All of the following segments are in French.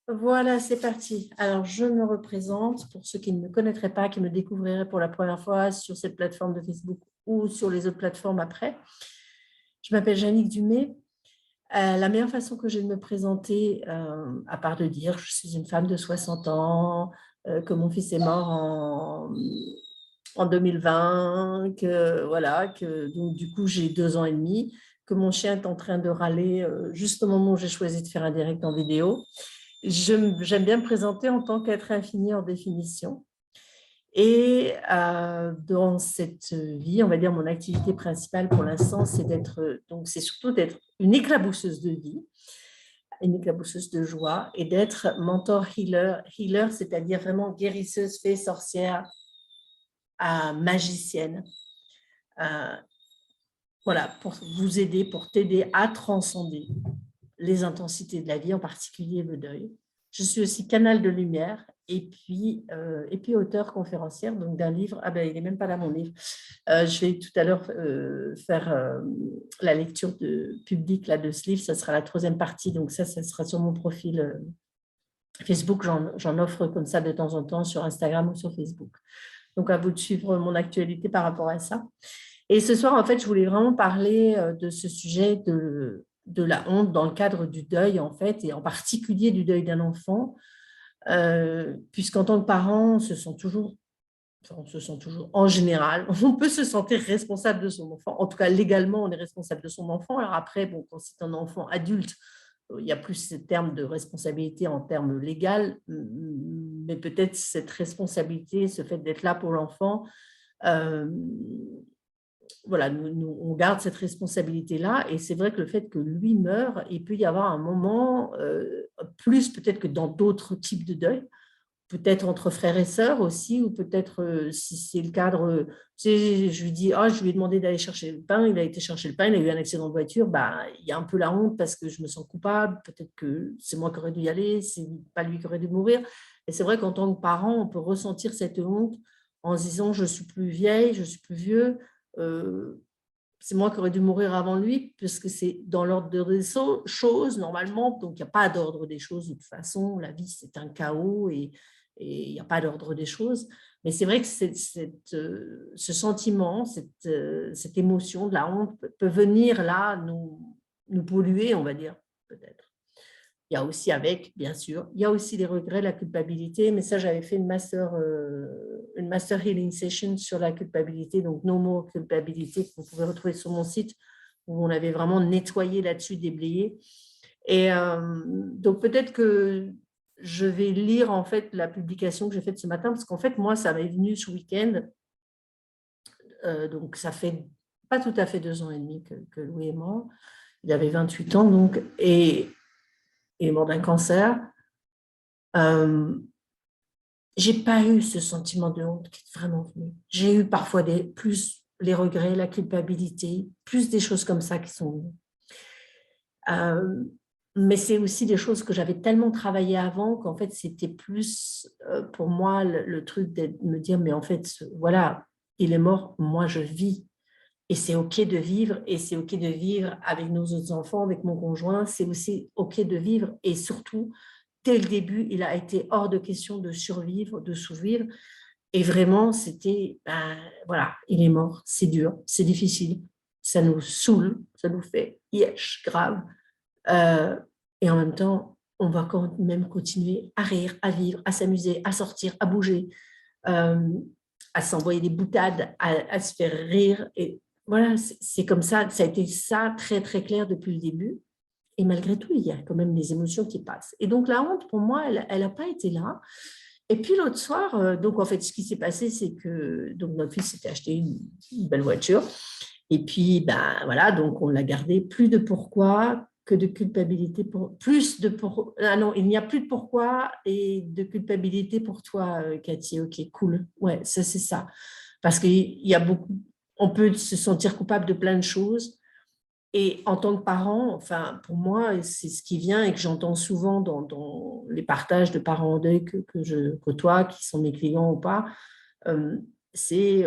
Voilà, c'est parti. Alors, je me représente pour ceux qui ne me connaîtraient pas, qui me découvriraient pour la première fois sur cette plateforme de Facebook ou sur les autres plateformes après. Je m'appelle Jannick Dumay. La meilleure façon que j'ai de me présenter, à part de dire que je suis une femme de 60 ans, que mon fils est mort en 2020, que voilà, que donc du coup j'ai 2 ans et demi, que mon chien est en train de râler juste au moment où j'ai choisi de faire un direct en vidéo. J'aime bien me présenter en tant qu'être infini en définition. Et dans cette vie, on va dire mon activité principale pour l'instant, c'est surtout d'être une éclabousseuse de vie, une éclabousseuse de joie et d'être mentor healer. Healer, c'est-à-dire vraiment guérisseuse, fée, sorcière, magicienne. Euh, voilà, pour vous aider, pour t'aider à transcender les intensités de la vie, en particulier le deuil. Je suis aussi canal de lumière et puis auteure conférencière donc d'un livre. Ah ben, il n'est même pas là, mon livre. Je vais tout à l'heure faire la lecture publique là, de ce livre. Ça sera la 3e partie. Donc ça sera sur mon profil Facebook. J'en offre comme ça de temps en temps sur Instagram ou sur Facebook. Donc, à vous de suivre mon actualité par rapport à ça. Et ce soir, en fait, je voulais vraiment parler de ce sujet de la honte dans le cadre du deuil, en fait, et en particulier du deuil d'un enfant, puisqu'en tant que parent, on se sent toujours, en général, on peut se sentir responsable de son enfant. En tout cas, légalement, on est responsable de son enfant. Alors après, bon, quand c'est un enfant adulte, il y a plus ce terme de responsabilité en termes légal, mais peut-être cette responsabilité, ce fait d'être là pour l'enfant, euh, voilà, on garde cette responsabilité-là. Et c'est vrai que le fait que lui meure, il peut y avoir un moment, plus peut-être que dans d'autres types de deuil, peut-être entre frères et sœurs aussi, ou peut-être si c'est le cadre, tu sais, je lui dis, je lui ai demandé d'aller chercher le pain, il a été chercher le pain, il a eu un accident de voiture, bah, il y a un peu la honte parce que je me sens coupable, peut-être que c'est moi qui aurais dû y aller, c'est pas lui qui aurait dû mourir. Et c'est vrai qu'en tant que parent, on peut ressentir cette honte en se disant, je suis plus vieille, je suis plus vieux, euh, c'est moi qui aurais dû mourir avant lui, puisque c'est dans l'ordre des choses, normalement. Donc, il n'y a pas d'ordre des choses de toute façon. La vie, c'est un chaos et il n'y a pas d'ordre des choses. Mais c'est vrai que ce sentiment, cette émotion de la honte peut venir là nous polluer, on va dire, peut-être. Il y a aussi avec, bien sûr, il y a aussi les regrets, la culpabilité, mais ça, j'avais fait une master healing session sur la culpabilité, donc No More Culpabilité, que vous pouvez retrouver sur mon site, où on avait vraiment nettoyé là-dessus, déblayé. Et donc, peut-être que je vais lire, en fait, la publication que j'ai faite ce matin, parce qu'en fait, moi, ça m'est venu ce week-end, donc ça fait pas tout à fait 2 ans et demi que Louis est mort. Il avait 28 ans, donc, et il est mort d'un cancer. J'ai pas eu ce sentiment de honte qui est vraiment venu. J'ai eu parfois plus les regrets, la culpabilité, plus des choses comme ça qui sont venues. Mais c'est aussi des choses que j'avais tellement travaillé avant qu'en fait, c'était plus pour moi le truc de me dire, mais en fait, voilà, il est mort, moi je vis. Et c'est OK de vivre, et c'est OK de vivre avec nos autres enfants, avec mon conjoint, c'est aussi OK de vivre. Et surtout, dès le début, il a été hors de question de survivre, de survivre. Et vraiment, c'était, voilà, il est mort, c'est dur, c'est difficile, ça nous saoule, ça nous fait yesh, grave. Euh, et en même temps, on va quand même continuer à rire, à vivre, à s'amuser, à sortir, à bouger, euh, à s'envoyer des boutades, à se faire rire. Et voilà, c'est comme ça a été ça très, très clair depuis le début. Et malgré tout, il y a quand même des émotions qui passent. Et donc, la honte, pour moi, elle n'a pas été là. Et puis, l'autre soir, donc, en fait, ce qui s'est passé, c'est que donc, notre fils s'était acheté une belle voiture. Et puis, ben, voilà, donc, on l'a gardé. Plus de pourquoi que de culpabilité. Ah non, il n'y a plus de pourquoi et de culpabilité pour toi, Cathy. OK, cool. Ouais, ça, c'est ça. Parce qu'il y a beaucoup... On peut se sentir coupable de plein de choses. Et en tant que parent, enfin, pour moi, c'est ce qui vient et que j'entends souvent dans les partages de parents en deuil que je côtoie, qui sont mes clients ou pas, euh, c'est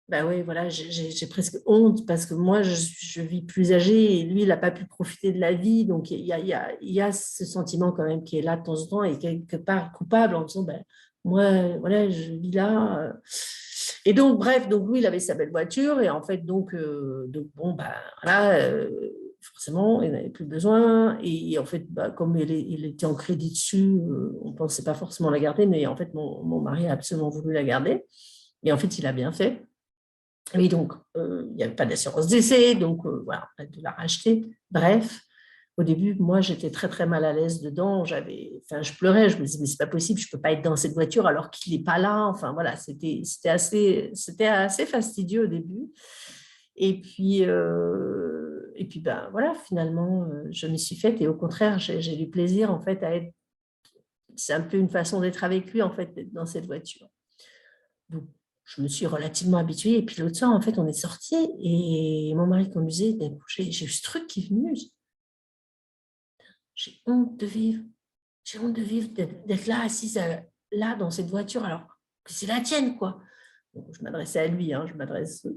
Ben oui, voilà, j'ai presque honte parce que moi, je vis plus âgée et lui, il n'a pas pu profiter de la vie. Donc, il y a ce sentiment quand même qui est là de temps en temps et quelque part coupable en disant, ben, moi, voilà, je vis là. Et donc, bref, donc lui, il avait sa belle voiture et en fait, donc bon, ben, voilà, forcément, il n'avait plus besoin. Et en fait, ben, comme il était en crédit dessus, on ne pensait pas forcément la garder, mais en fait, mon mari a absolument voulu la garder. Et en fait, il a bien fait. Et donc, il n'y avait pas d'assurance d'essai, donc voilà, on a dû la racheter. Bref, au début, moi, j'étais très, très mal à l'aise dedans. Enfin, je pleurais, je me disais, mais c'est pas possible, je ne peux pas être dans cette voiture alors qu'il n'est pas là. Enfin, voilà, c'était assez fastidieux au début. Et puis ben, voilà, finalement, je m'y suis faite et au contraire, j'ai du plaisir en fait à être. C'est un peu une façon d'être avec lui en fait, d'être dans cette voiture. Donc, je me suis relativement habituée. Et puis l'autre soir, en fait, on est sortis et mon mari conduisait. J'ai eu ce truc qui est venu. J'ai honte de vivre. J'ai honte de vivre, d'être là, assise là, dans cette voiture, alors que c'est la tienne, quoi. Donc, je m'adressais à lui, hein, je m'adresse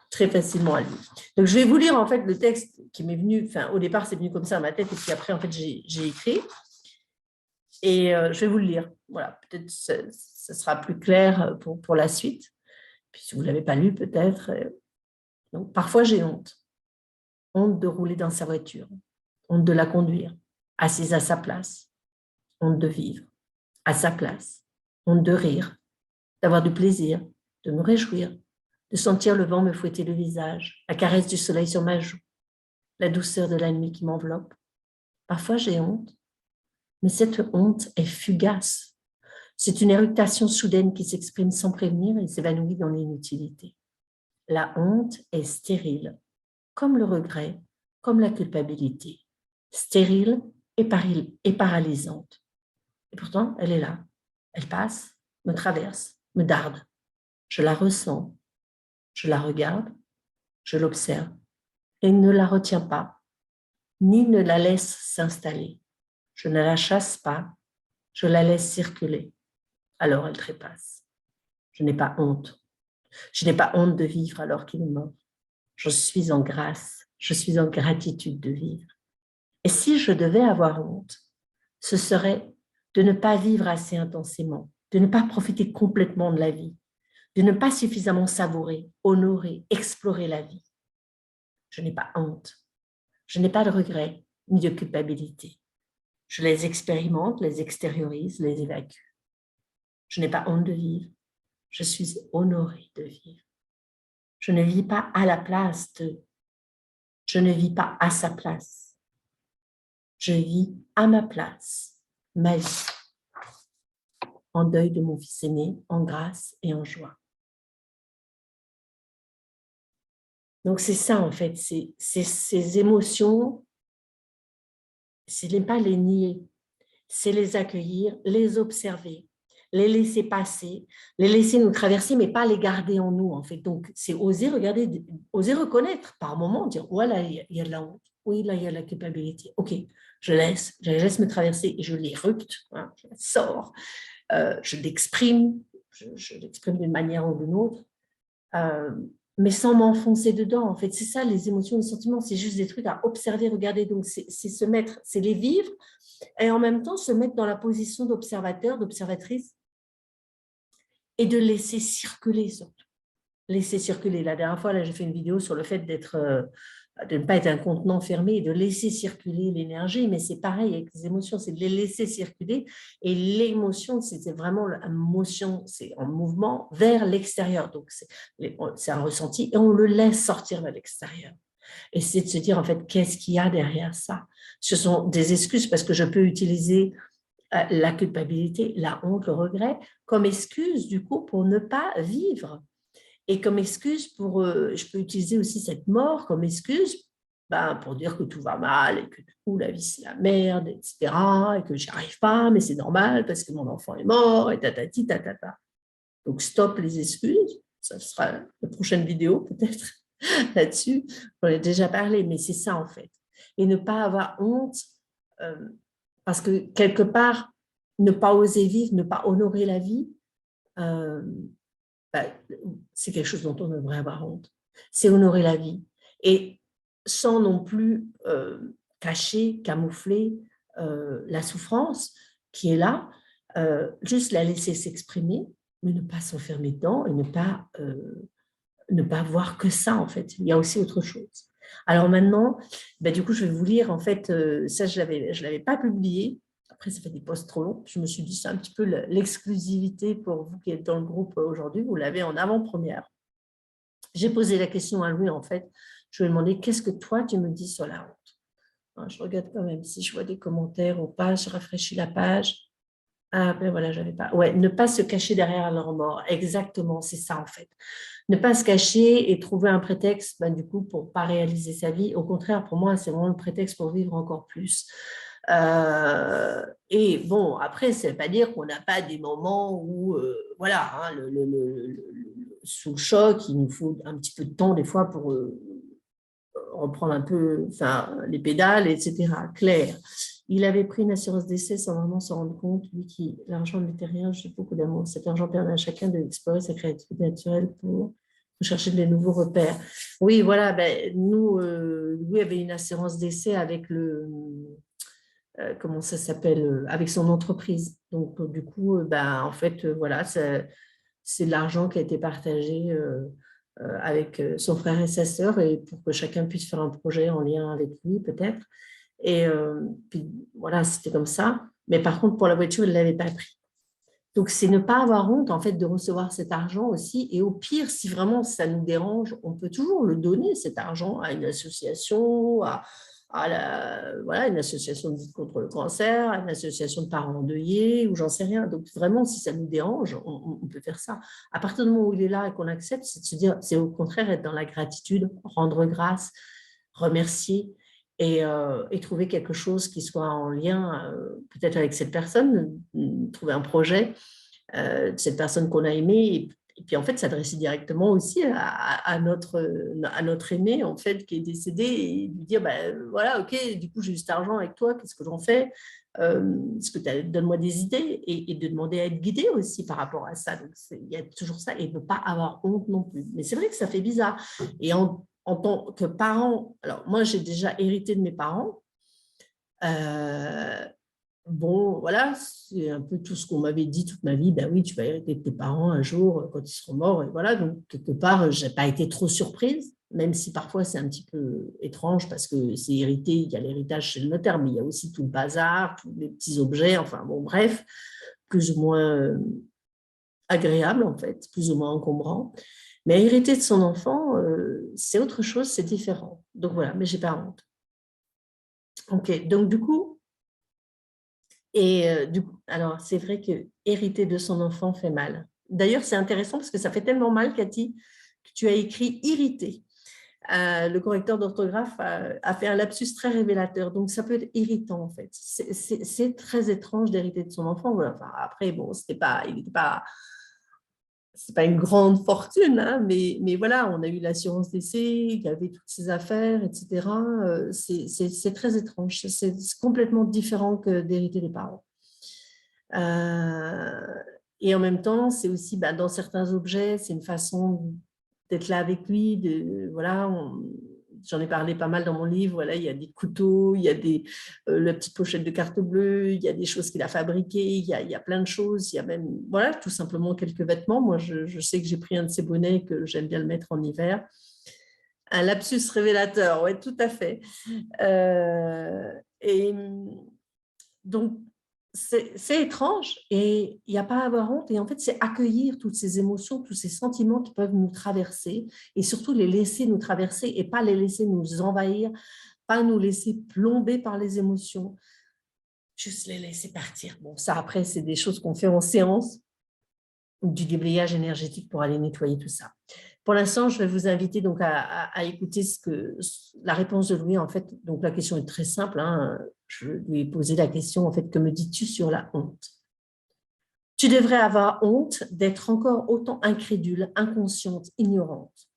très facilement à lui. Donc, je vais vous lire, en fait, le texte qui m'est venu. Enfin, au départ, c'est venu comme ça à ma tête. Et puis après, en fait, j'ai écrit. Et je vais vous le lire. Voilà, peut-être ça sera plus clair pour la suite. Puis si vous ne l'avez pas lu, peut-être. Donc, parfois, j'ai honte. Honte de rouler dans sa voiture. Honte de la conduire. Assise à sa place. Honte de vivre. À sa place. Honte de rire. D'avoir du plaisir. De me réjouir. De sentir le vent me fouetter le visage. La caresse du soleil sur ma joue. La douceur de la nuit qui m'enveloppe. Parfois, j'ai honte. Mais cette honte est fugace. C'est une éructation soudaine qui s'exprime sans prévenir et s'évanouit dans l'inutilité. La honte est stérile, comme le regret, comme la culpabilité. Stérile et paralysante. Et pourtant, elle est là. Elle passe, me traverse, me darde. Je la ressens, je la regarde, je l'observe et ne la retiens pas, ni ne la laisse s'installer. Je ne la chasse pas, je la laisse circuler. Alors elle trépasse. Je n'ai pas honte. Je n'ai pas honte de vivre alors qu'il est mort. Je suis en grâce, je suis en gratitude de vivre. Et si je devais avoir honte, ce serait de ne pas vivre assez intensément, de ne pas profiter complètement de la vie, de ne pas suffisamment savourer, honorer, explorer la vie. Je n'ai pas honte, je n'ai pas de regrets ni de culpabilité. Je les expérimente, les extériorise, les évacue. Je n'ai pas honte de vivre, je suis honorée de vivre. Je ne vis pas à la place de, je ne vis pas à sa place. Je vis à ma place, ma vie, en deuil de mon fils aîné, en grâce et en joie. Donc c'est ça en fait, c'est ces émotions, c'est ne pas les nier, c'est les accueillir, les observer, les laisser passer, les laisser nous traverser, mais pas les garder en nous en fait. Donc c'est oser regarder, oser reconnaître par moment, dire voilà, il y a de la honte, oui là il y a de la culpabilité, ok, je laisse me traverser et je l'éructe, hein, je la sors. Je l'exprime, je l'exprime d'une manière ou d'une autre, euh, mais sans m'enfoncer dedans. En fait, c'est ça, les émotions, les sentiments, c'est juste des trucs à observer, regarder. Donc, c'est se mettre, c'est les vivre et en même temps se mettre dans la position d'observateur, d'observatrice et de laisser circuler surtout. Laisser circuler. La dernière fois, là, j'ai fait une vidéo sur le fait de ne pas être un contenant fermé et de laisser circuler l'énergie, mais c'est pareil avec les émotions, c'est de les laisser circuler et l'émotion, c'est vraiment une motion, c'est en mouvement vers l'extérieur, donc c'est un ressenti et on le laisse sortir vers l'extérieur. Et c'est de se dire en fait, qu'est-ce qu'il y a derrière ça? Ce sont des excuses parce que je peux utiliser la culpabilité, la honte, le regret comme excuse du coup pour ne pas vivre. Et comme excuse je peux utiliser aussi cette mort comme excuse pour dire que tout va mal et que du coup la vie c'est la merde, etc. Et que j'y arrive pas, mais c'est normal parce que mon enfant est mort et tatati tatata. Donc stop les excuses, ça sera la prochaine vidéo peut-être là-dessus. J'en ai déjà parlé, mais c'est ça en fait. Et ne pas avoir honte euh, parce que quelque part, ne pas oser vivre, ne pas honorer la vie, euh, bah, c'est quelque chose dont on devrait avoir honte. C'est honorer la vie. Et sans non plus cacher, camoufler la souffrance qui est là, juste la laisser s'exprimer, mais ne pas s'enfermer dedans et ne pas voir que ça, en fait. Il y a aussi autre chose. Alors maintenant, ben, du coup, je vais vous lire, en fait, ça, je ne l'avais pas publié. Après, ça fait des posts trop longs. Je me suis dit, c'est un petit peu l'exclusivité pour vous qui êtes dans le groupe aujourd'hui. Vous l'avez en avant-première. J'ai posé la question à Louis, en fait. Je lui ai demandé, qu'est-ce que toi, tu me dis sur la honte? Je regarde quand même si je vois des commentaires ou pas. Je rafraîchis la page. Ah, ben voilà, j'avais pas. Ouais, ne pas se cacher derrière leur mort. Exactement, c'est ça, en fait. Ne pas se cacher et trouver un prétexte, ben, du coup, pour ne pas réaliser sa vie. Au contraire, pour moi, c'est vraiment le prétexte pour vivre encore plus. Et bon, après, ça ne veut pas dire qu'on n'a pas des moments où, voilà, hein, sous le choc, il nous faut un petit peu de temps des fois pour reprendre un peu enfin, les pédales, etc. Claire. Il avait pris une assurance d'essai sans vraiment s'en rendre compte, lui qui, l'argent n'était rien, j'ai beaucoup d'amour. Cet argent permet à chacun d'explorer sa créativité naturelle pour chercher des nouveaux repères. Oui, voilà, ben, nous, Louis avait une assurance d'essai avec comment ça s'appelle, avec son entreprise. Donc, du coup, ben, en fait, voilà, c'est de l'argent qui a été partagé avec son frère et sa sœur, et pour que chacun puisse faire un projet en lien avec lui, peut-être. Et puis, voilà, c'était comme ça. Mais par contre, pour la voiture, il ne l'avait pas pris. Donc, c'est ne pas avoir honte, en fait, de recevoir cet argent aussi. Et au pire, si vraiment ça nous dérange, on peut toujours le donner, cet argent, à une association, voilà, une association de lutte contre le cancer, à une association de parents endeuillés, ou j'en sais rien. Donc, vraiment, si ça nous dérange, on peut faire ça. À partir du moment où il est là et qu'on accepte, c'est de se dire, c'est au contraire être dans la gratitude, rendre grâce, remercier et trouver quelque chose qui soit en lien peut-être avec cette personne, trouver un projet de cette personne qu'on a aimée et puis en fait s'adresser directement aussi à notre aimé en fait qui est décédé et lui dire voilà ok du coup j'ai eu cet argent avec toi, qu'est-ce que j'en fais, donne-moi des idées et de demander à être guidé aussi par rapport à ça. Donc il y a toujours ça et ne pas avoir honte non plus. Mais c'est vrai que ça fait bizarre. Et en tant que parent, alors moi j'ai déjà hérité de mes parents. Bon, voilà, c'est un peu tout ce qu'on m'avait dit toute ma vie. Ben oui, tu vas hériter de tes parents un jour quand ils seront morts. Et voilà, donc quelque part, je n'ai pas été trop surprise, même si parfois c'est un petit peu étrange parce que c'est hérité, il y a l'héritage chez le notaire, mais il y a aussi tout le bazar, tous les petits objets, enfin bon, bref, plus ou moins agréable en fait, plus ou moins encombrant. Mais hériter de son enfant, c'est autre chose, c'est différent. Donc voilà, mais j'ai pas honte. Ok, donc du coup, du coup, alors c'est vrai que hériter de son enfant fait mal. D'ailleurs, c'est intéressant parce que ça fait tellement mal, Cathy, que tu as écrit irrité. Le correcteur d'orthographe a fait un lapsus très révélateur. Donc, ça peut être irritant, en fait. C'est très étrange d'hériter de son enfant. Voilà. Enfin, après, bon, il n'était pas c'est pas une grande fortune, hein, mais voilà, on a eu l'assurance d'essai, il y avait toutes ces affaires, etc. C'est très étrange, c'est complètement différent que d'hériter des parents. Euh, et en même temps, c'est aussi, dans certains objets, c'est une façon d'être là avec lui, voilà, j'en ai parlé pas mal dans mon livre, voilà, il y a des couteaux, il y a la petite pochette de carte bleue, il y a des choses qu'il a fabriquées, il y a plein de choses, il y a même, voilà, tout simplement quelques vêtements. Moi, je sais que j'ai pris un de ces bonnets que j'aime bien le mettre en hiver. Un lapsus révélateur, oui, tout à fait. Et donc, c'est étrange et il n'y a pas à avoir honte. Et en fait, c'est accueillir toutes ces émotions, tous ces sentiments qui peuvent nous traverser et surtout les laisser nous traverser et pas les laisser nous envahir, pas nous laisser plomber par les émotions, juste les laisser partir. Bon, ça, après, c'est des choses qu'on fait en séance, du déblayage énergétique pour aller nettoyer tout ça. Pour l'instant, je vais vous inviter donc à écouter la réponse de Louis. En fait, donc la question est très simple. Hein. Je lui ai posé la question, en fait, que me dis-tu sur la honte? Tu devrais avoir honte d'être encore autant incrédule, inconsciente, ignorante.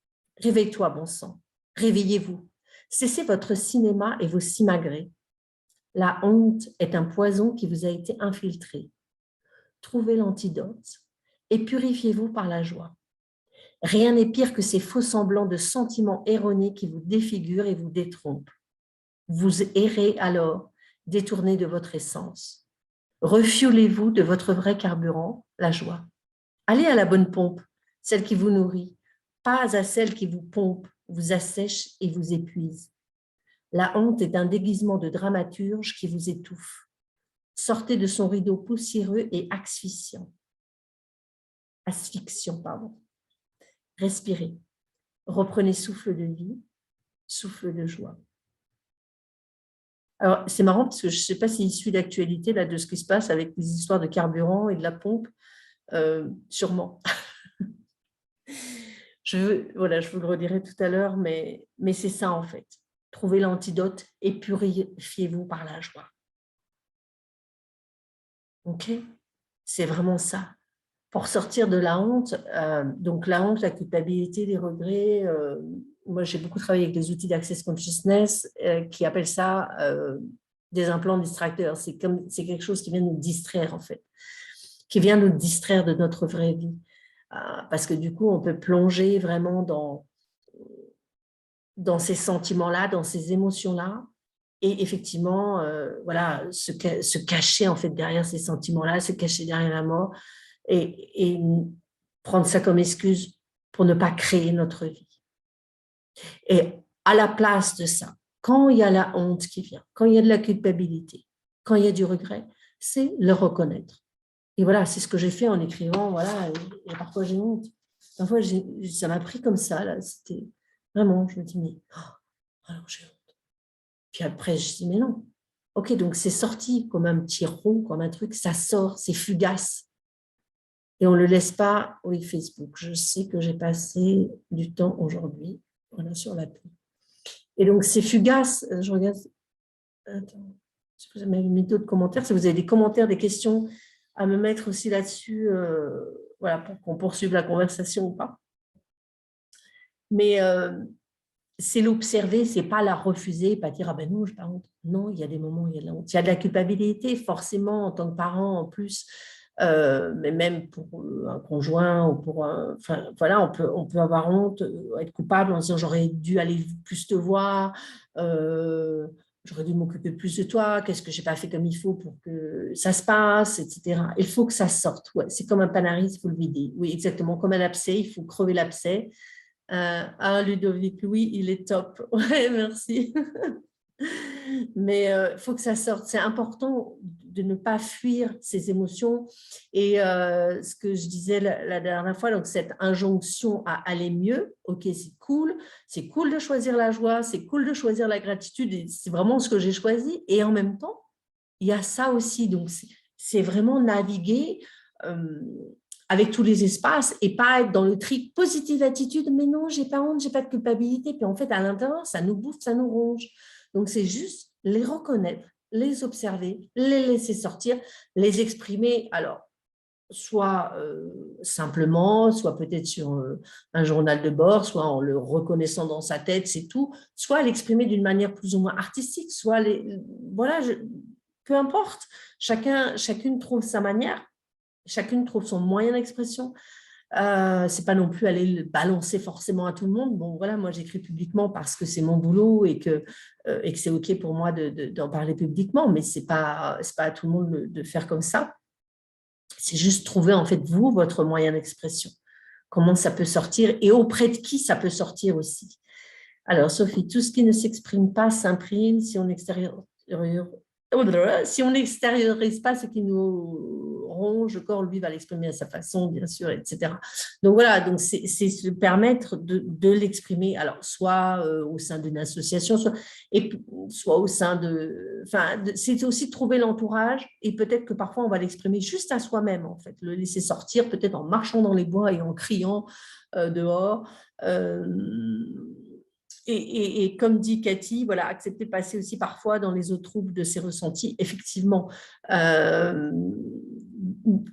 Réveille-toi, bon sang. Réveillez-vous. Cessez votre cinéma et vos simagrées. La honte est un poison qui vous a été infiltré. Trouvez l'antidote et purifiez-vous par la joie. Rien n'est pire que ces faux semblants de sentiments erronés qui vous défigurent et vous détrompent. Vous errez alors, détourné de votre essence. Refuelez-vous de votre vrai carburant, la joie. Allez à la bonne pompe, celle qui vous nourrit, pas à celle qui vous pompe, vous assèche et vous épuise. La honte est un déguisement de dramaturge qui vous étouffe. Sortez de son rideau poussiéreux et asphyxiant. Respirez. Reprenez souffle de vie, souffle de joie. Alors, c'est marrant parce que je ne sais pas s'il suit l'actualité là, de ce qui se passe avec les histoires de carburant et de la pompe. Sûrement. Je vous le redirai tout à l'heure, mais c'est ça en fait. Trouvez l'antidote et purifiez-vous par la joie. Ok? C'est vraiment ça. Pour sortir de la honte, donc la honte, la culpabilité, les regrets, moi j'ai beaucoup travaillé avec les outils d'Access Consciousness qui appellent ça des implants distracteurs. C'est quelque chose qui vient nous distraire en fait, qui vient nous distraire de notre vraie vie. Parce que du coup, on peut plonger vraiment dans ces sentiments-là, dans ces émotions-là, et effectivement, se cacher en fait derrière ces sentiments-là, se cacher derrière la mort, et prendre ça comme excuse pour ne pas créer notre vie. Et à la place de ça, quand il y a la honte qui vient, quand il y a de la culpabilité, quand il y a du regret, c'est le reconnaître. Et voilà, c'est ce que j'ai fait en écrivant, voilà, et parfois j'ai honte. Parfois, ça m'a pris comme ça, là, c'était vraiment, je me dis, mais, alors j'ai honte. Puis après, je dis, mais non. Ok, donc c'est sorti comme un petit rond, comme un truc, ça sort, c'est fugace. Et on ne le laisse pas, oui, Facebook. Je sais que j'ai passé du temps aujourd'hui, voilà, sur l'appli. Et donc, c'est fugace. Je regarde, attends, si vous avez mis d'autres commentaires, si vous avez des commentaires, des questions à me mettre aussi là-dessus, voilà, pour qu'on poursuive la conversation ou pas. Mais c'est l'observer, c'est pas la refuser, pas dire ah ben non, je n'ai pas honte. Non, il y a des moments où il y a de la honte. Il y a de la culpabilité, forcément, en tant que parent, en plus, mais même pour un conjoint ou pour un. Enfin, voilà, on peut avoir honte, être coupable en disant j'aurais dû aller plus te voir, j'aurais dû m'occuper plus de toi, qu'est-ce que j'ai pas fait comme il faut pour que ça se passe, etc. Il faut que ça sorte. Ouais, c'est comme un panaris, il faut le vider. Oui, exactement, comme un abcès, il faut crever l'abcès. Ludovic, oui, il est top. Ouais, merci. Mais il faut que ça sorte. C'est important de ne pas fuir ces émotions. Et ce que je disais la dernière fois, donc cette injonction à aller mieux, ok, c'est cool de choisir la joie, c'est cool de choisir la gratitude, et c'est vraiment ce que j'ai choisi. Et en même temps, il y a ça aussi. Donc, c'est vraiment naviguer avec tous les espaces et pas être dans le trick positive attitude, mais non, j'ai pas honte, j'ai pas de culpabilité. Puis en fait, à l'intérieur, ça nous bouffe, ça nous ronge. Donc, c'est juste les reconnaître, les observer, les laisser sortir, les exprimer. Alors, soit simplement, soit peut-être sur un journal de bord, soit en le reconnaissant dans sa tête, c'est tout, soit l'exprimer d'une manière plus ou moins artistique, soit voilà, peu importe, chacune trouve sa manière, chacune trouve son moyen d'expression. C'est pas non plus aller le balancer forcément à tout le monde. Bon, voilà, moi j'écris publiquement parce que c'est mon boulot et que c'est ok pour moi d'en parler publiquement, mais c'est pas à tout le monde de faire comme ça. C'est juste trouver en fait vous votre moyen d'expression. Comment ça peut sortir et auprès de qui ça peut sortir aussi. Alors Sophie, tout ce qui ne s'exprime pas s'imprime si on n'extériorise pas ce qui nous ronge, le corps, lui, va l'exprimer à sa façon, bien sûr, etc. Donc voilà, donc c'est se permettre de l'exprimer, alors soit au sein d'une association, soit au sein c'est aussi de trouver l'entourage, et peut-être que parfois on va l'exprimer juste à soi-même, en fait, le laisser sortir, peut-être en marchant dans les bois et en criant dehors. Et comme dit Cathy, voilà, accepter de passer aussi parfois dans les eaux troubles de ses ressentis, effectivement,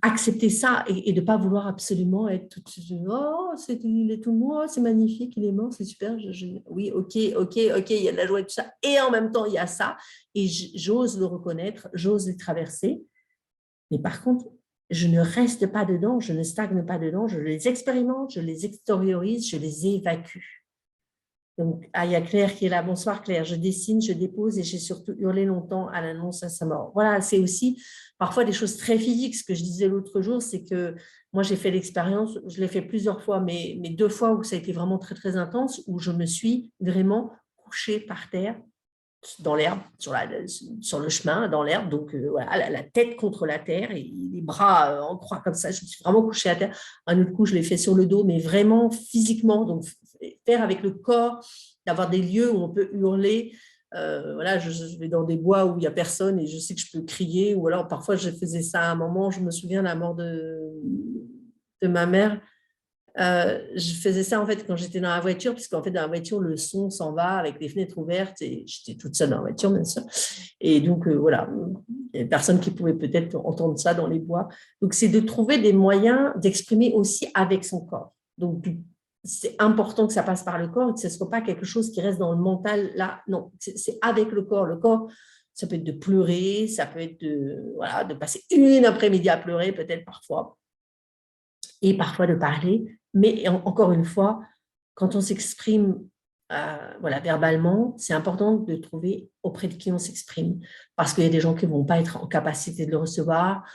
accepter ça et de ne pas vouloir absolument être tout il est tout mort, c'est magnifique, il est mort, c'est super, oui, ok, il y a de la joie et tout ça, et en même temps, il y a ça, et j'ose le reconnaître, j'ose les traverser, mais par contre, je ne reste pas dedans, je ne stagne pas dedans, je les expérimente, je les extériorise, je les évacue. Donc, il y a Claire qui est là. Bonsoir Claire, je dessine, je dépose et j'ai surtout hurlé longtemps à l'annonce à sa mort. Voilà, c'est aussi parfois des choses très physiques. Ce que je disais l'autre jour, c'est que moi, j'ai fait l'expérience, je l'ai fait plusieurs fois, mais 2 fois où ça a été vraiment très, très intense, où je me suis vraiment couchée par terre, dans l'herbe, sur le chemin, dans l'herbe, donc voilà, la tête contre la terre et les bras en croix comme ça. Je me suis vraiment couchée à terre. Un autre coup, je l'ai fait sur le dos, mais vraiment physiquement, donc faire avec le corps, d'avoir des lieux où on peut hurler. Voilà, je vais dans des bois où il n'y a personne et je sais que je peux crier, ou alors parfois je faisais ça à un moment, je me souviens de la mort de ma mère. Je faisais ça en fait quand j'étais dans la voiture, puisqu'en fait dans la voiture le son s'en va avec les fenêtres ouvertes et j'étais toute seule dans la voiture bien sûr. Et donc voilà, il y a personne qui pouvait peut-être entendre ça dans les bois. Donc c'est de trouver des moyens d'exprimer aussi avec son corps. Donc c'est important que ça passe par le corps et que ce ne soit pas quelque chose qui reste dans le mental là. Non, c'est avec le corps. Le corps, ça peut être de pleurer, ça peut être voilà, de passer une après-midi à pleurer peut-être parfois et parfois de parler. Mais encore une fois, quand on s'exprime voilà, verbalement, c'est important de trouver auprès de qui on s'exprime. Parce qu'il y a des gens qui ne vont pas être en capacité de le recevoir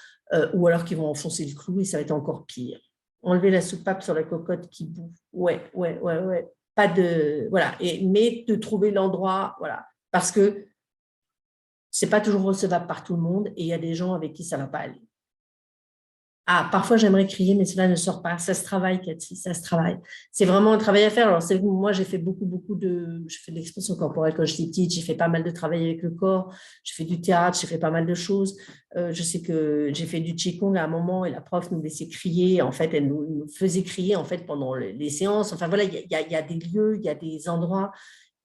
ou alors qui vont enfoncer le clou et ça va être encore pire. Enlever la soupape sur la cocotte qui bouffe. Ouais, ouais, ouais, ouais. Pas de. Voilà. Mais de trouver l'endroit, voilà. Parce que ce n'est pas toujours recevable par tout le monde et il y a des gens avec qui ça ne va pas aller. Ah, parfois j'aimerais crier, mais cela ne sort pas. Ça se travaille, Cathy, ça se travaille. C'est vraiment un travail à faire. Alors, moi, j'ai fait beaucoup je fais de l'expression corporelle quand j'étais petite, j'ai fait pas mal de travail avec le corps, j'ai fait du théâtre, j'ai fait pas mal de choses. Je sais que j'ai fait du Qigong à un moment et la prof nous laissait crier. En fait, elle nous faisait crier en fait pendant les séances. Enfin, voilà, il y a des lieux, il y a des endroits.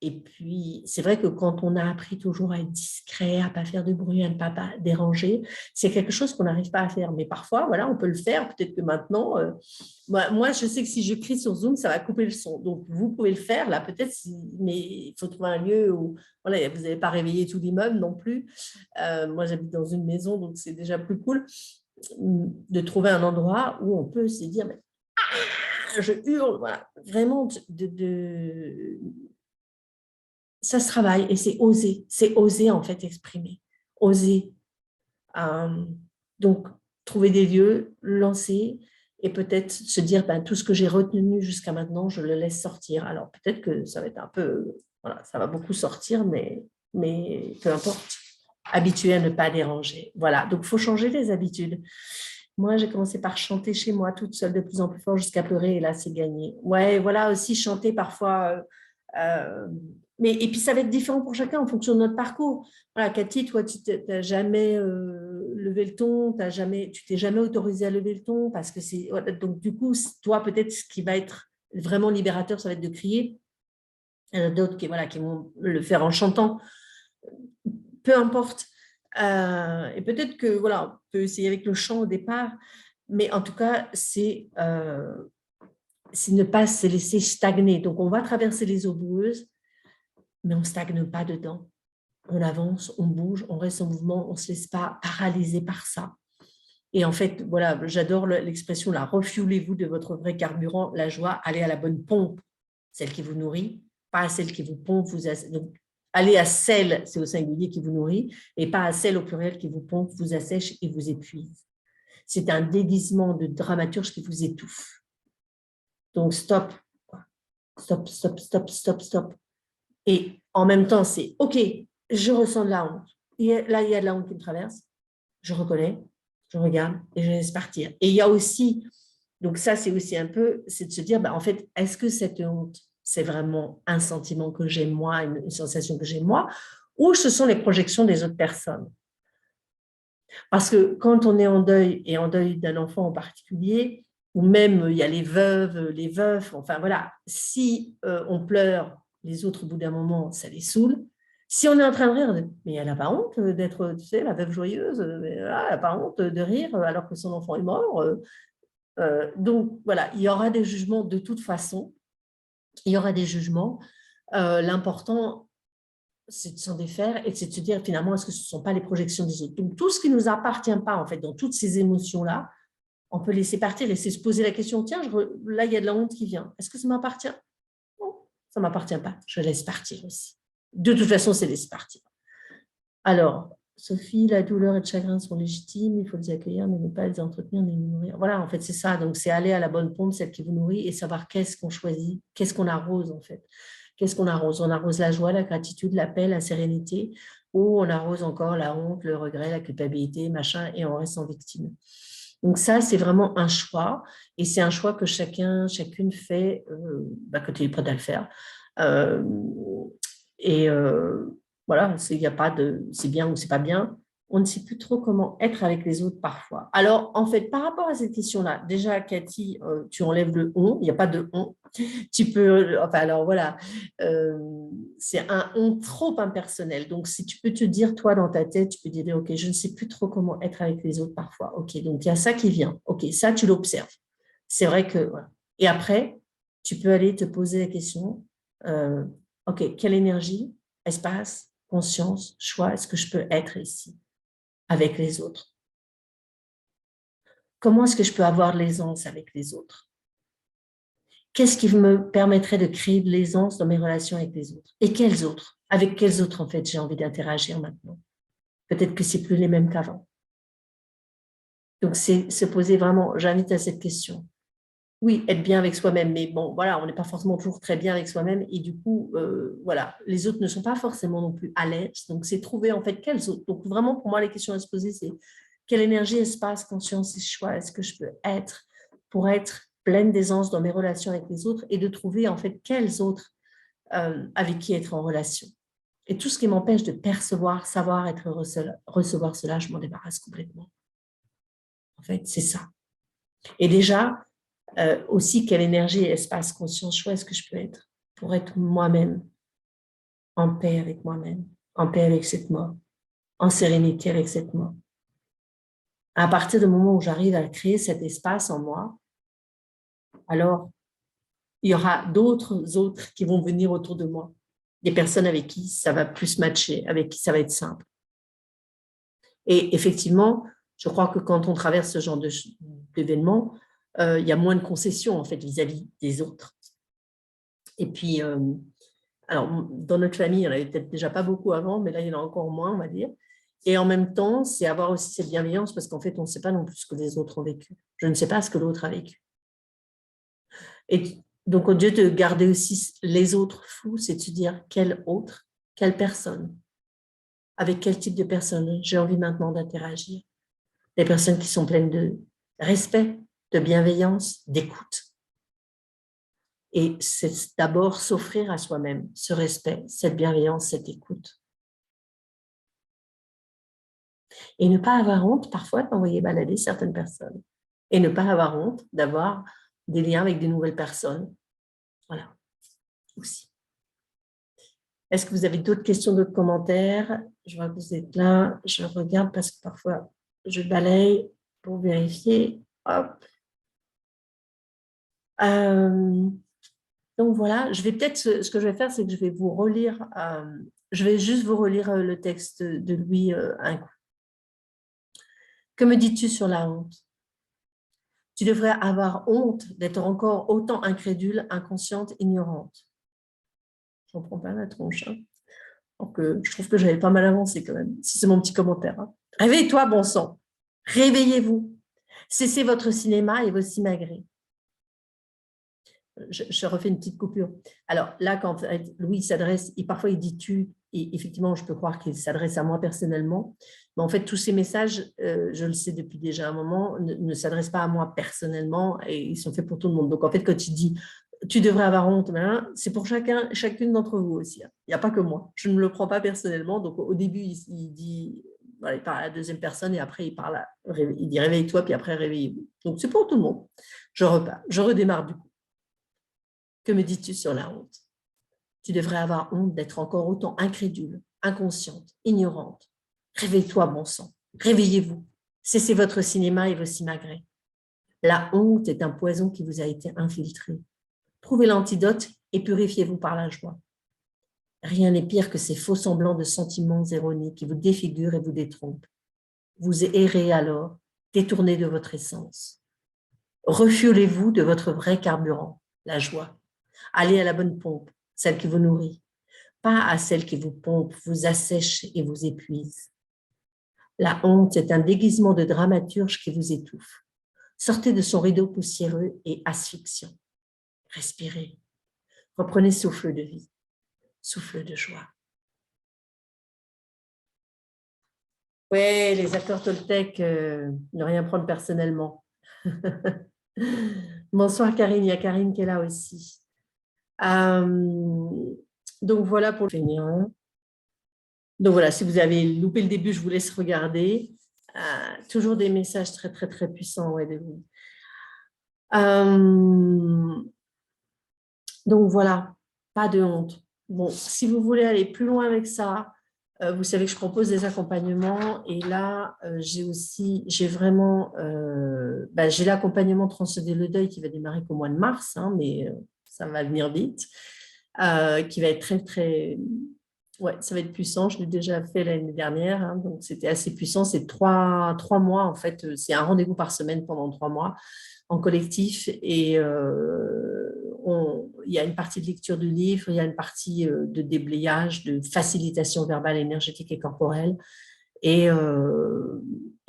Et puis, c'est vrai que quand on a appris toujours à être discret, à ne pas faire de bruit, à ne pas déranger, c'est quelque chose qu'on n'arrive pas à faire. Mais parfois, voilà, on peut le faire. Peut-être que maintenant, moi, je sais que si je crie sur Zoom, ça va couper le son. Donc, vous pouvez le faire, là, peut-être, mais il faut trouver un lieu où voilà, vous n'allez pas réveiller tout l'immeuble non plus. Moi, j'habite dans une maison, donc c'est déjà plus cool de trouver un endroit où on peut se dire, je hurle, voilà, vraiment ça se travaille et c'est oser en fait exprimer, oser. Donc, trouver des lieux, lancer et peut-être se dire, tout ce que j'ai retenu jusqu'à maintenant, je le laisse sortir. Alors, peut-être que ça va être un peu, voilà, ça va beaucoup sortir, mais peu importe, habitué à ne pas déranger. Voilà, donc il faut changer les habitudes. Moi, j'ai commencé par chanter chez moi, toute seule, de plus en plus fort, jusqu'à pleurer, et là, c'est gagné. Ouais, voilà, aussi chanter parfois. Et puis, ça va être différent pour chacun en fonction de notre parcours. Voilà, Cathy, toi, tu n'as jamais levé le ton, tu t'es jamais autorisé à lever le ton, parce que c'est. Voilà, donc, du coup, toi, peut-être, ce qui va être vraiment libérateur, ça va être de crier. Il y en a d'autres qui vont le faire en chantant. Peu importe. Et peut-être que voilà, on peut essayer avec le chant au départ, mais en tout cas, c'est ne pas se laisser stagner. Donc, on va traverser les eaux boueuses, mais on ne stagne pas dedans. On avance, on bouge, on reste en mouvement, on ne se laisse pas paralyser par ça. Et en fait, voilà, j'adore l'expression là, refuelez-vous de votre vrai carburant, la joie, allez à la bonne pompe, celle qui vous nourrit, pas à celle qui vous pompe, donc, allez à celle, c'est au singulier, qui vous nourrit, et pas à celle au pluriel qui vous pompe, vous assèche et vous épuise. C'est un déguisement de dramaturge qui vous étouffe. Donc, stop, stop, stop, stop, stop, stop. Et en même temps, c'est OK, je ressens de la honte. Là, il y a de la honte qui me traverse. Je reconnais, je regarde et je laisse partir. Et il y a aussi, donc ça, c'est aussi un peu, c'est de se dire, en fait, est-ce que cette honte, c'est vraiment un sentiment que j'ai moi, une sensation que j'ai moi, ou ce sont les projections des autres personnes? Parce que quand on est en deuil, et en deuil d'un enfant en particulier, ou même il y a les veuves, les veufs, enfin voilà, si on pleure, les autres, au bout d'un moment, ça les saoule. Si on est en train de rire, mais elle n'a pas honte d'être, tu sais, la veuve joyeuse, elle n'a pas honte de rire alors que son enfant est mort. Donc voilà, il y aura des jugements de toute façon, il y aura des jugements. L'important, c'est de s'en défaire et c'est de se dire finalement, est-ce que ce ne sont pas les projections des autres? Donc, tout ce qui ne nous appartient pas, en fait, dans toutes ces émotions-là, on peut laisser partir, laisser se poser la question, tiens, là, il y a de la honte qui vient. Est-ce que ça m'appartient? Non, ça ne m'appartient pas. Je laisse partir aussi. De toute façon, c'est laisser partir. Alors, Sophie, la douleur et le chagrin sont légitimes, il faut les accueillir, mais ne pas les entretenir, ni les nourrir. Voilà, en fait, c'est ça. Donc, c'est aller à la bonne pompe, celle qui vous nourrit, et savoir qu'est-ce qu'on choisit, qu'est-ce qu'on arrose, en fait. Qu'est-ce qu'on arrose? On arrose la joie, la gratitude, la paix, la sérénité, ou on arrose encore la honte, le regret, la culpabilité, machin, et on reste en victime. Donc ça, c'est vraiment un choix, et c'est un choix que chacune fait quand il est prêt à le faire. Et voilà, il y a pas de c'est bien ou c'est pas bien. On ne sait plus trop comment être avec les autres parfois. Alors, en fait, par rapport à cette question-là, déjà, Cathy, tu enlèves le on, il n'y a pas de on. Tu peux, enfin, alors voilà, c'est un on trop impersonnel. Donc, si tu peux te dire, toi, dans ta tête, tu peux dire, OK, je ne sais plus trop comment être avec les autres parfois. OK, donc il y a ça qui vient. OK, ça, tu l'observes. C'est vrai que, voilà. Et après, tu peux aller te poser la question, OK, quelle énergie, espace, conscience, choix, est-ce que je peux être ici avec les autres? Comment est-ce que je peux avoir de l'aisance avec les autres? Qu'est-ce qui me permettrait de créer de l'aisance dans mes relations avec les autres? Et quels autres? Avec quels autres, en fait, j'ai envie d'interagir maintenant? Peut-être que c'est plus les mêmes qu'avant. Donc, c'est se poser vraiment, j'invite à cette question. Oui, être bien avec soi-même, mais bon, voilà, on n'est pas forcément toujours très bien avec soi-même et du coup, voilà, les autres ne sont pas forcément non plus à l'aise. Donc, c'est trouver en fait quels autres. Donc, vraiment, pour moi, les questions à se poser, c'est quelle énergie, espace, conscience et choix est-ce que je peux être pour être pleine d'aisance dans mes relations avec les autres et de trouver en fait quels autres avec qui être en relation. Et tout ce qui m'empêche de percevoir, savoir être recevoir cela, je m'en débarrasse complètement. En fait, c'est ça. Et déjà, aussi, quelle énergie, espace, conscience, choix est-ce que je peux être pour être moi-même, en paix avec moi-même, en paix avec cette mort, en sérénité avec cette mort. À partir du moment où j'arrive à créer cet espace en moi, alors il y aura d'autres autres qui vont venir autour de moi, des personnes avec qui ça va plus matcher, avec qui ça va être simple. Et effectivement, je crois que quand on traverse ce genre d'événements, il y a moins de concessions en fait vis-à-vis des autres. Et puis, alors, dans notre famille, il n'y en avait peut-être déjà pas beaucoup avant, mais là, il y en a encore moins, on va dire. Et en même temps, c'est avoir aussi cette bienveillance parce qu'en fait, on ne sait pas non plus ce que les autres ont vécu. Je ne sais pas ce que l'autre a vécu. Et donc, au lieu de garder aussi les autres fous, c'est de se dire quel autre, quelle personne, avec quel type de personne j'ai envie maintenant d'interagir. Des personnes qui sont pleines de respect, de bienveillance, d'écoute. Et c'est d'abord s'offrir à soi-même ce respect, cette bienveillance, cette écoute. Et ne pas avoir honte parfois d'envoyer balader certaines personnes. Et ne pas avoir honte d'avoir des liens avec de nouvelles personnes. Voilà, aussi. Est-ce que vous avez d'autres questions, d'autres commentaires? Je vois que vous êtes là. Je regarde parce que parfois, je balaye pour vérifier. Hop. Donc voilà, je vais peut-être, ce que je vais faire, c'est que je vais vous relire, je vais juste vous relire le texte de Louis un coup. Que me dis-tu sur la honte? Tu devrais avoir honte d'être encore autant incrédule, inconsciente, ignorante. J'en prends pas la tronche. Hein. Donc, je trouve que j'avais pas mal avancé quand même, si c'est mon petit commentaire. Hein. Réveille-toi, bon sang. Réveillez-vous. Cessez votre cinéma et vos simagrées. Je refais une petite coupure. Alors là, quand Louis s'adresse, parfois il dit tu, et effectivement, je peux croire qu'il s'adresse à moi personnellement, mais en fait, tous ces messages, je le sais depuis déjà un moment, ne s'adressent pas à moi personnellement et ils sont faits pour tout le monde. Donc en fait, quand il dit tu devrais avoir honte, c'est pour chacune d'entre vous aussi. Hein. Il n'y a pas que moi. Je ne me le prends pas personnellement. Donc au début, il dit, voilà, il parle à la deuxième personne et après il dit réveille-toi, puis après réveillez-vous. Donc c'est pour tout le monde. Je repars, je redémarre du coup. Que me dis-tu sur la honte? Tu devrais avoir honte d'être encore autant incrédule, inconsciente, ignorante. Réveille-toi, bon sang. Réveillez-vous. Cessez votre cinéma et vos simagrées. La honte est un poison qui vous a été infiltré. Trouvez l'antidote et purifiez-vous par la joie. Rien n'est pire que ces faux semblants de sentiments erronés qui vous défigurent et vous détrompent. Vous errez alors, détournés de votre essence. Refuelez-vous de votre vrai carburant, la joie. Allez à la bonne pompe, celle qui vous nourrit, pas à celle qui vous pompe, vous assèche et vous épuise. La honte est un déguisement de dramaturge qui vous étouffe. Sortez de son rideau poussiéreux et asphyxiant. Respirez. Reprenez souffle de vie, souffle de joie. Oui, les accords Toltec, ne rien prendre personnellement. Bonsoir Karine, il y a Karine qui est là aussi. Donc voilà pour finir. Donc voilà, si vous avez loupé le début, je vous laisse regarder. Toujours des messages très, très, très puissants. Ouais, de vous. Donc voilà, pas de honte. Bon, si vous voulez aller plus loin avec ça, vous savez que je propose des accompagnements et là, j'ai vraiment, j'ai l'accompagnement Transcender le deuil qui va démarrer qu'au mois de mars, hein, mais ça va venir vite, qui va être très, très, ouais, ça va être puissant. Je l'ai déjà fait l'année dernière, hein, donc c'était assez puissant. C'est trois mois en fait, c'est un rendez-vous par semaine pendant 3 mois en collectif et il y a une partie de lecture de livres, il y a une partie de déblayage, de facilitation verbale, énergétique et corporelle. Et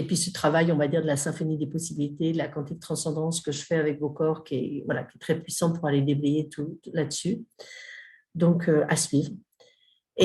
puis ce travail, on va dire, de la symphonie des possibilités, de la quantique transcendance que je fais avec vos corps, qui est très puissant pour aller déblayer tout là-dessus. Donc, à suivre.